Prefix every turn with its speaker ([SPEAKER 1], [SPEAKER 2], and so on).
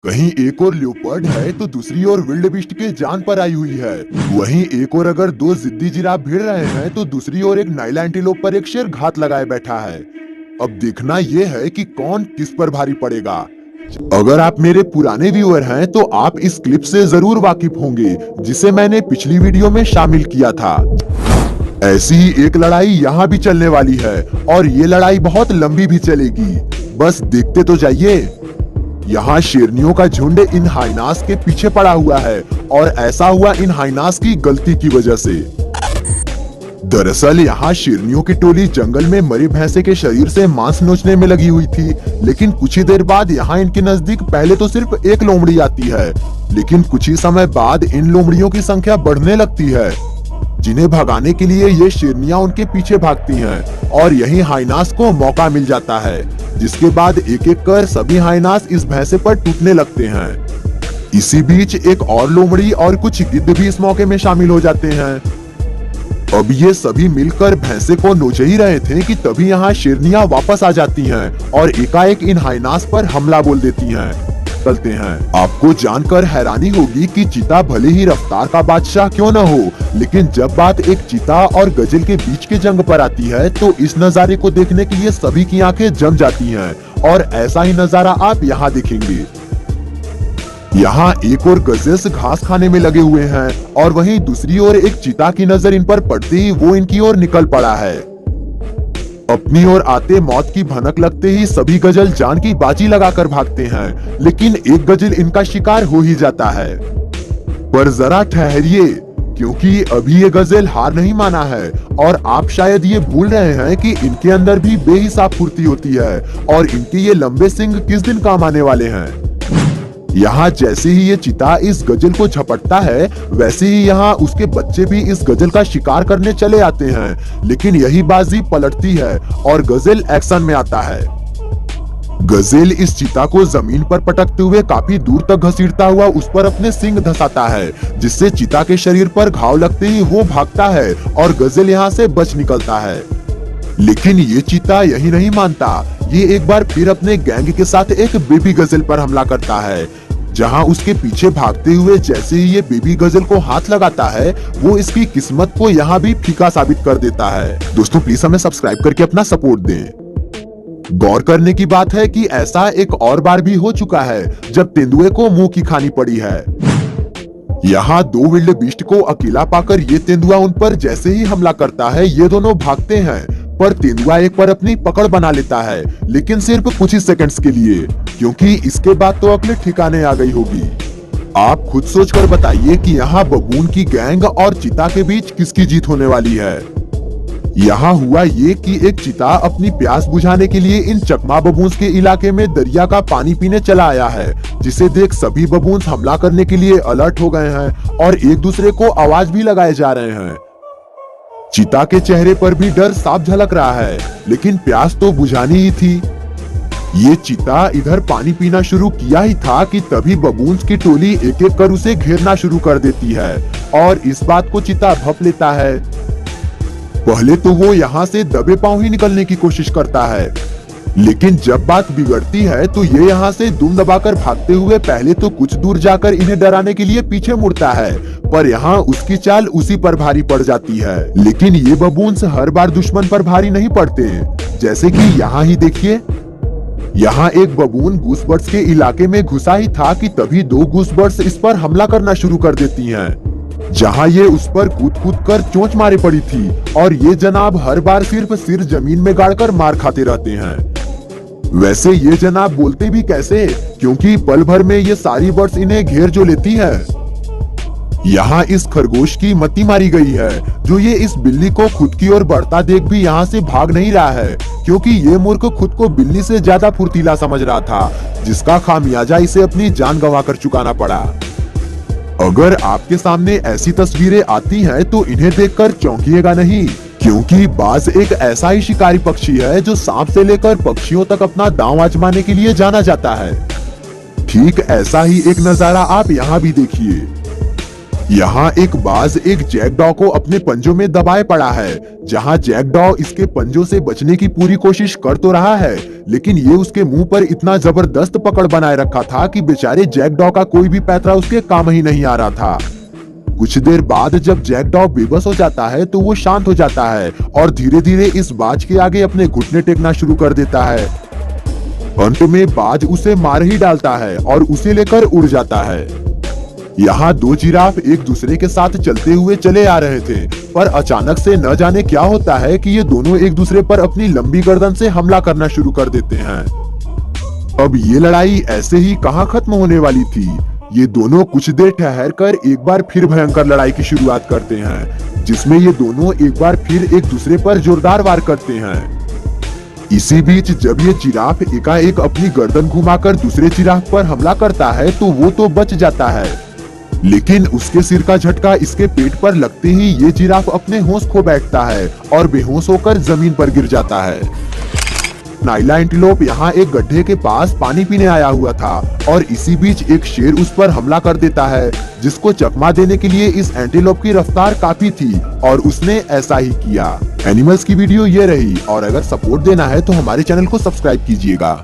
[SPEAKER 1] कहीं एक और लियोपर्ड है तो दूसरी ओर विल्डेबीस्ट के जान पर आई हुई है। वहीं एक और अगर दो जिद्दी जिराफ भिड़ रहे हैं तो दूसरी ओर एक नाइल एंटीलोप पर एक शेर घात लगाए बैठा है। अब देखना ये है कि कौन किस पर भारी पड़ेगा। अगर आप मेरे पुराने व्यूअर हैं तो आप इस क्लिप से जरूर वाकिफ होंगे जिसे मैंने पिछली वीडियो में शामिल किया था। ऐसी ही एक लड़ाई यहाँ भी चलने वाली है और ये लड़ाई बहुत लंबी भी चलेगी। बस देखते तो जाइए। यहाँ शेरनियों का झुंड इन हाइनास के पीछे पड़ा हुआ है और ऐसा हुआ इन हाइनास की गलती की वजह से। दरअसल यहाँ शेरनियों की टोली जंगल में मरी भैंसे के शरीर से मांस नोचने में लगी हुई थी, लेकिन कुछ ही देर बाद यहाँ इनके नजदीक पहले तो सिर्फ एक लोमड़ी आती है, लेकिन कुछ ही समय बाद इन लोमड़ियों की संख्या बढ़ने लगती है, जिन्हें भगाने के लिए ये शेरनियां उनके पीछे भागती हैं और यही हाइनास को मौका मिल जाता है, जिसके बाद एक एक कर सभी हाइनास इस भैंसे पर टूटने लगते हैं। इसी बीच एक और लोमड़ी और कुछ गिद्ध भी इस मौके में शामिल हो जाते हैं। अब ये सभी मिलकर भैंसे को नोच ही रहे थे कि तभी यहाँ शेरनियां वापस आ जाती हैं और एकाएक इन हाइनास पर हमला बोल देती हैं। चलते हैं। आपको जानकर हैरानी होगी कि चीता भले ही रफ्तार का बादशाह क्यों न हो, लेकिन जब बात एक चीता और गजल के बीच के जंग पर आती है तो इस नजारे को देखने के लिए सभी की आंखें जम जाती हैं और ऐसा ही नजारा आप यहाँ देखेंगे। यहाँ एक और गजेल्स घास खाने में लगे हुए हैं और वहीं दूसरी ओर एक चीता की नजर इन पर पड़ते ही वो इनकी ओर निकल पड़ा है। अपनी ओर आते मौत की भनक लगते ही सभी गजल जान की बाजी लगाकर भागते हैं, लेकिन एक गजल इनका शिकार हो ही जाता है। पर जरा ठहरिए, क्योंकि अभी ये गजल हार नहीं माना है और आप शायद ये भूल रहे हैं कि इनके अंदर भी बेहिसाब फुर्ती होती है और इनके ये लंबे सिंग किस दिन काम आने वाले हैं। यहाँ जैसे ही ये चीता इस गजल को झपटता है, वैसे ही यहाँ उसके बच्चे भी इस गजल का शिकार करने चले आते हैं, लेकिन यही बाजी पलटती है और गजल एक्शन में आता है। गजल इस चीता को जमीन पर पटकते हुए काफी दूर तक घसीटता हुआ उस पर अपने सिंग धंसाता है, जिससे चीता के शरीर पर घाव लगते ही वो भागता है और गजल यहाँ से बच निकलता है। लेकिन ये चीता यही नहीं मानता, ये एक बार फिर अपने गैंग के साथ एक बेबी गजल पर हमला करता है। जहां उसके पीछे भागते हुए जैसे ही ये बेबी गजल को हाथ लगाता है, वो इसकी किस्मत को यहाँ भी फीका साबित कर देता है। दोस्तों प्लीज हमें सब्सक्राइब करके अपना सपोर्ट दें। गौर करने की बात है कि ऐसा एक और बार भी हो चुका है जब तेंदुए को मुंह की खानी पड़ी है। यहाँ दो विल्डेबीस्ट को अकेला पाकर ये तेंदुआ उन पर जैसे ही हमला करता है, ये दोनों भागते हैं, पर तेंदुआ एक पर अपनी पकड़ बना लेता है, लेकिन सिर्फ कुछ ही सेकंड्स के लिए, क्योंकि इसके बाद तो अगले ठिकाने आ गई होगी। आप खुद सोचकर बताइए कि यहाँ बबून की गैंग और चीता के बीच किसकी जीत होने वाली है। यहाँ हुआ ये कि एक चीता अपनी प्यास बुझाने के लिए इन चकमा बबून्स के इलाके में दरिया का पानी पीने चला आया है, जिसे देख सभी बबून्स हमला करने के लिए अलर्ट हो गए हैं और एक दूसरे को आवाज भी लगाए जा रहे हैं। चीता के चेहरे पर भी डर साफ झलक रहा है, लेकिन प्यास तो बुझानी ही थी। ये चीता इधर पानी पीना शुरू किया ही था कि तभी बबून्स की टोली एक एक कर उसे घेरना शुरू कर देती है और इस बात को चीता भप लेता है। पहले तो वो यहाँ से दबे पांव ही निकलने की कोशिश करता है, लेकिन जब बात बिगड़ती है तो ये यहाँ से दुम दबाकर भागते हुए पहले तो कुछ दूर जाकर इन्हें डराने के लिए पीछे मुड़ता है, पर यहाँ उसकी चाल उसी पर भारी पड़ जाती है। लेकिन ये बबून्स हर बार दुश्मन पर भारी नहीं पड़ते, जैसे कि यहाँ ही देखिए। यहाँ एक बबून गूसबर्ड्स के इलाके में घुसा ही था कि तभी दो गूसबर्ड्स इस पर हमला करना शुरू कर देती हैं। जहाँ ये उस पर कूद कूद कर चोंच मारे पड़ी थी और ये जनाब हर बार सिर्फ सिर जमीन में गाड़कर मार खाते रहते हैं। वैसे ये जनाब बोलते भी कैसे, क्योंकि पल भर में ये सारी बर्ड्स इन्हें घेर जो लेती है। यहाँ इस खरगोश की मती मारी गई है, जो ये इस बिल्ली को खुद की ओर बढ़ता देख भी यहाँ से भाग नहीं रहा है, क्योंकि ये मूर्ख खुद को बिल्ली से ज्यादा फुर्तीला समझ रहा था, जिसका खामियाजा इसे अपनी जान गंवाकर चुकाना पड़ा। अगर आपके सामने ऐसी तस्वीरें आती हैं तो इन्हें देखकर चौंकिएगा नहीं, क्योंकि बाज एक ऐसा ही शिकारी पक्षी है जो सांप से लेकर पक्षियों तक अपना दांव आजमाने के लिए जाना जाता है। ठीक ऐसा ही एक नजारा आप यहाँ भी देखिए। यहाँ एक बाज एक जैकडॉ को अपने पंजों में दबाए पड़ा है। जहाँ जैकडॉ इसके पंजों से बचने की पूरी कोशिश कर तो रहा है, लेकिन ये उसके मुंह पर इतना जबरदस्त पकड़ बनाए रखा था कि बेचारे जैकडॉ का कोई भी पैतरा उसके काम ही नहीं आ रहा था। कुछ देर बाद जब जैकडॉ बेबस हो जाता है तो वो शांत हो जाता है और धीरे धीरे इस बाज के आगे अपने घुटने टेकना शुरू कर देता है। अंत में बाज उसे मार ही डालता है और उसे लेकर उड़ जाता है। यहाँ दो जिराफ एक दूसरे के साथ चलते हुए चले आ रहे थे, पर अचानक से न जाने क्या होता है कि ये दोनों एक दूसरे पर अपनी लंबी गर्दन से हमला करना शुरू कर देते हैं। अब ये लड़ाई ऐसे ही कहाँ खत्म होने वाली थी। ये दोनों कुछ देर ठहर कर एक बार फिर भयंकर लड़ाई की शुरुआत करते हैं, जिसमें ये दोनों एक बार फिर एक दूसरे पर जोरदार वार करते हैं। इसी बीच जब ये जिराफ एकाएक अपनी गर्दन घुमाकर दूसरे जिराफ पर हमला करता है तो वो तो बच जाता है, लेकिन उसके सिर का झटका इसके पेट पर लगते ही ये जिराफ अपने होश खो बैठता है और बेहोश होकर जमीन पर गिर जाता है। नाइला एंटीलोप यहाँ एक गड्ढे के पास पानी पीने आया हुआ था और इसी बीच एक शेर उस पर हमला कर देता है, जिसको चकमा देने के लिए इस एंटीलोप की रफ्तार काफी थी और उसने ऐसा ही किया। एनिमल्स की वीडियो ये रही, और अगर सपोर्ट देना है तो हमारे चैनल को सब्सक्राइब कीजिएगा।